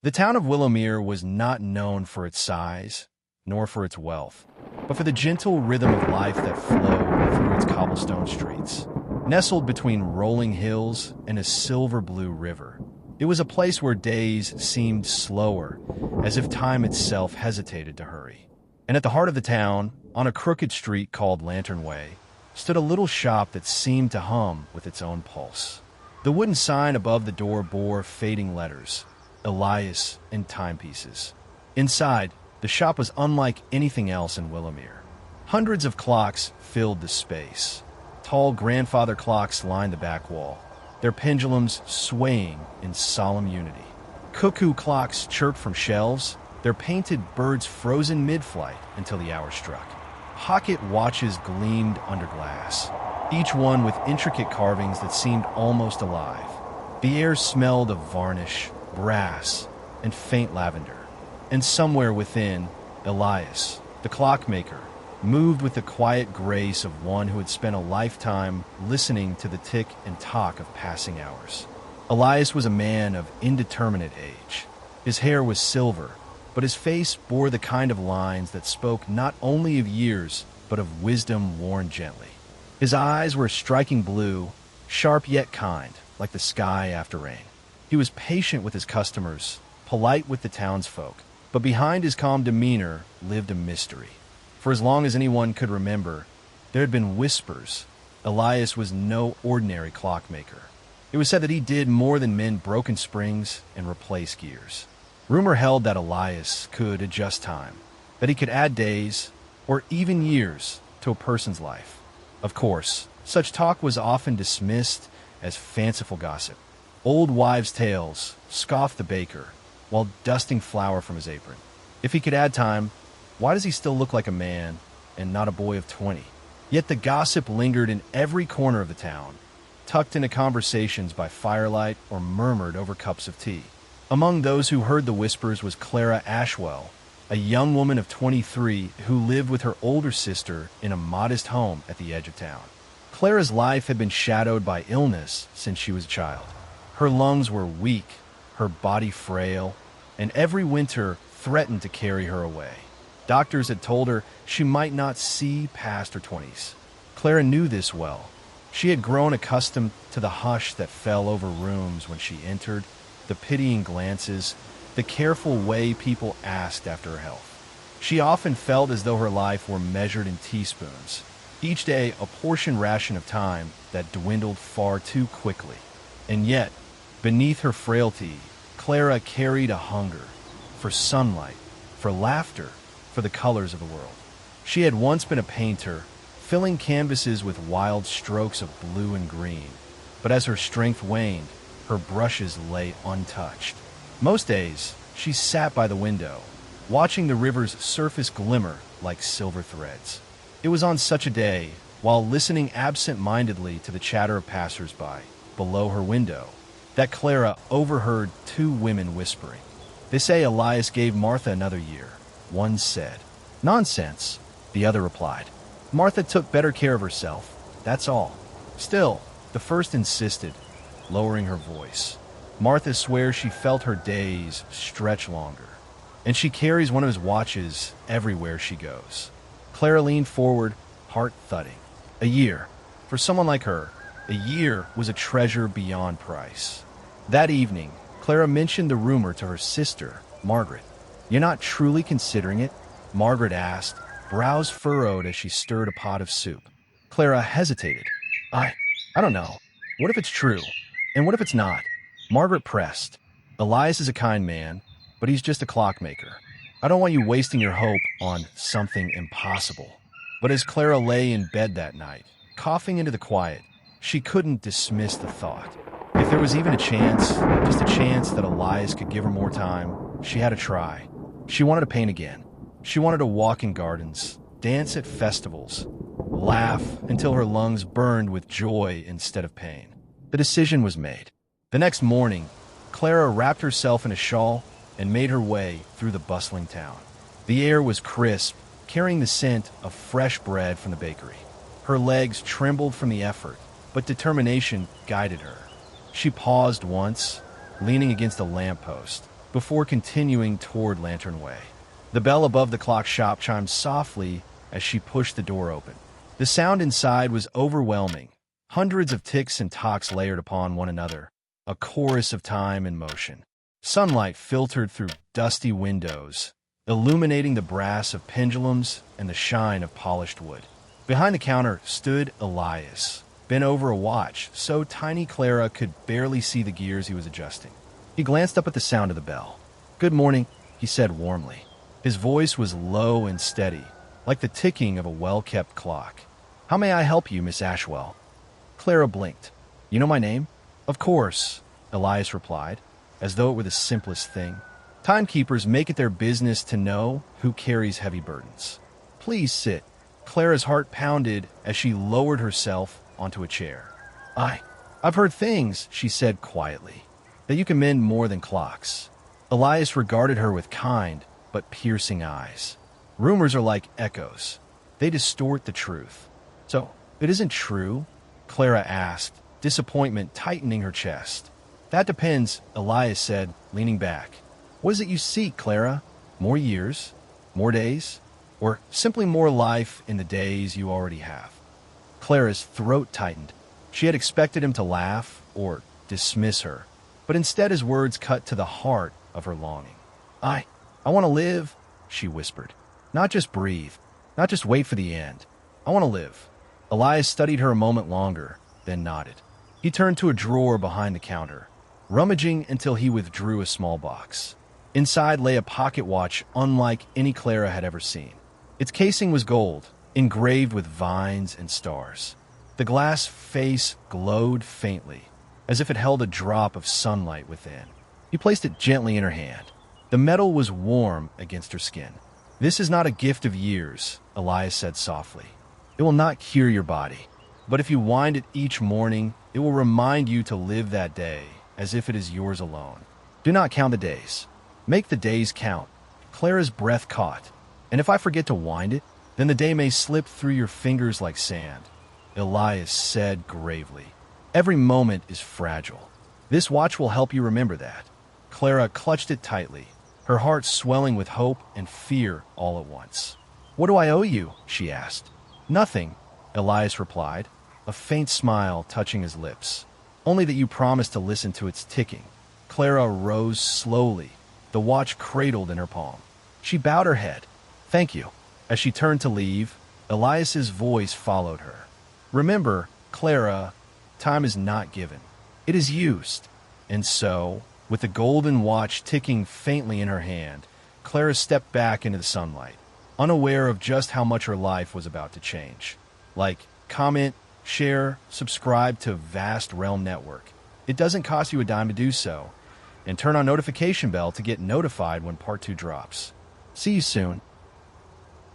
The town of Willowmere was not known for its size, nor for its wealth, but for the gentle rhythm of life that flowed through its cobblestone streets. Nestled between rolling hills and a silver-blue river, it was a place where days seemed slower, as if time itself hesitated to hurry. And at the heart of the town, on a crooked street called Lantern Way, stood a little shop that seemed to hum with its own pulse. The wooden sign above the door bore fading letters, Elias and timepieces. Inside, the shop was unlike anything else in Willowmere. Hundreds of clocks filled the space. Tall grandfather clocks lined the back wall, their pendulums swaying in solemn unity. Cuckoo clocks chirped from shelves, their painted birds frozen mid-flight until the hour struck. Pocket watches gleamed under glass, each one with intricate carvings that seemed almost alive. The air smelled of varnish, brass, and faint lavender. And somewhere within, Elias, the clockmaker, moved with the quiet grace of one who had spent a lifetime listening to the tick and tock of passing hours. Elias was a man of indeterminate age. His hair was silver, but his face bore the kind of lines that spoke not only of years, but of wisdom worn gently. His eyes were a striking blue, sharp yet kind, like the sky after rain. He was patient with his customers, polite with the townsfolk, but behind his calm demeanor lived a mystery. For as long as anyone could remember, there had been whispers. Elias was no ordinary clockmaker. It was said that he did more than mend broken springs and replace gears. Rumor held that Elias could adjust time, that he could add days or even years to a person's life. Of course, such talk was often dismissed as fanciful gossip. Old wives' tales scoffed the baker while dusting flour from his apron. If he could add time, why does he still look like a man and not a boy of 20? Yet the gossip lingered in every corner of the town, tucked into conversations by firelight or murmured over cups of tea. Among those who heard the whispers was Clara Ashwell, a young woman of 23 who lived with her older sister in a modest home at the edge of town. Clara's life had been shadowed by illness since she was a child. Her lungs were weak, her body frail, and every winter threatened to carry her away. Doctors had told her she might not see past her 20s. Clara knew this well. She had grown accustomed to the hush that fell over rooms when she entered, the pitying glances, the careful way people asked after her health. She often felt as though her life were measured in teaspoons, each day a portion ration of time that dwindled far too quickly. And yet, beneath her frailty, Clara carried a hunger for sunlight, for laughter, for the colors of the world. She had once been a painter, filling canvases with wild strokes of blue and green, but as her strength waned, her brushes lay untouched. Most days, she sat by the window, watching the river's surface glimmer like silver threads. It was on such a day, while listening absent-mindedly to the chatter of passers-by below her window, that Clara overheard two women whispering. "They say Elias gave Martha another year," one said. "Nonsense," the other replied. "Martha took better care of herself, that's all." Still, the first insisted, lowering her voice. "Martha swears she felt her days stretch longer, and she carries one of his watches everywhere she goes." Clara leaned forward, heart thudding. A year. For someone like her, a year was a treasure beyond price. That evening, Clara mentioned the rumor to her sister, Margaret. "You're not truly considering it?" Margaret asked, brows furrowed as she stirred a pot of soup. Clara hesitated. I don't know. What if it's true? And what if it's not?" Margaret pressed. "Elias is a kind man, but he's just a clockmaker. I don't want you wasting your hope on something impossible." But as Clara lay in bed that night, coughing into the quiet, she couldn't dismiss the thought. If there was even a chance, just a chance that Elias could give her more time, she had to try. She wanted to paint again. She wanted to walk in gardens, dance at festivals, laugh until her lungs burned with joy instead of pain. The decision was made. The next morning, Clara wrapped herself in a shawl and made her way through the bustling town. The air was crisp, carrying the scent of fresh bread from the bakery. Her legs trembled from the effort, but determination guided her. She paused once, leaning against a lamppost, before continuing toward Lantern Way. The bell above the clock shop chimed softly as she pushed the door open. The sound inside was overwhelming, hundreds of ticks and tocks layered upon one another, a chorus of time and motion. Sunlight filtered through dusty windows, illuminating the brass of pendulums and the shine of polished wood. Behind the counter stood Elias, bent over a watch so tiny Clara could barely see the gears he was adjusting. He glanced up at the sound of the bell. "Good morning," he said warmly. His voice was low and steady, like the ticking of a well-kept clock. "How may I help you, Miss Ashwell?" Clara blinked. "You know my name?" "Of course," Elias replied, as though it were the simplest thing. Timekeepers make it their business to know who carries heavy burdens. "Please sit." Clara's heart pounded as she lowered herself onto a chair. I've heard things," she said quietly, "that you can mend more than clocks." Elias regarded her with kind but piercing eyes. "Rumors are like echoes. They distort the truth." "So, it isn't true?" Clara asked, disappointment tightening her chest. "That depends," Elias said, leaning back. "What is it you seek, Clara? More years? More days? Or simply more life in the days you already have?" Clara's throat tightened. She had expected him to laugh or dismiss her, but instead his words cut to the heart of her longing. I want to live," she whispered. "Not just breathe, not just wait for the end. I want to live." Elias studied her a moment longer, then nodded. He turned to a drawer behind the counter, rummaging until he withdrew a small box. Inside lay a pocket watch unlike any Clara had ever seen. Its casing was gold, engraved with vines and stars. The glass face glowed faintly, as if it held a drop of sunlight within. He placed it gently in her hand. The metal was warm against her skin. "This is not a gift of years," Elias said softly. "It will not cure your body, but if you wind it each morning, it will remind you to live that day as if it is yours alone. Do not count the days. Make the days count." Clara's breath caught. "And if I forget to wind it, then the day may slip through your fingers like sand," Elias said gravely. "Every moment is fragile. This watch will help you remember that." Clara clutched it tightly, her heart swelling with hope and fear all at once. "What do I owe you?" she asked. "Nothing," Elias replied, a faint smile touching his lips. "Only that you promised to listen to its ticking." Clara rose slowly, the watch cradled in her palm. She bowed her head. "Thank you." As she turned to leave, Elias's voice followed her. "Remember, Clara, time is not given. It is used." And so, with the golden watch ticking faintly in her hand, Clara stepped back into the sunlight, unaware of just how much her life was about to change. Like, comment, share, subscribe to Vast Realm Network. It doesn't cost you a dime to do so. And turn on notification bell to get notified when part 2 drops. See you soon.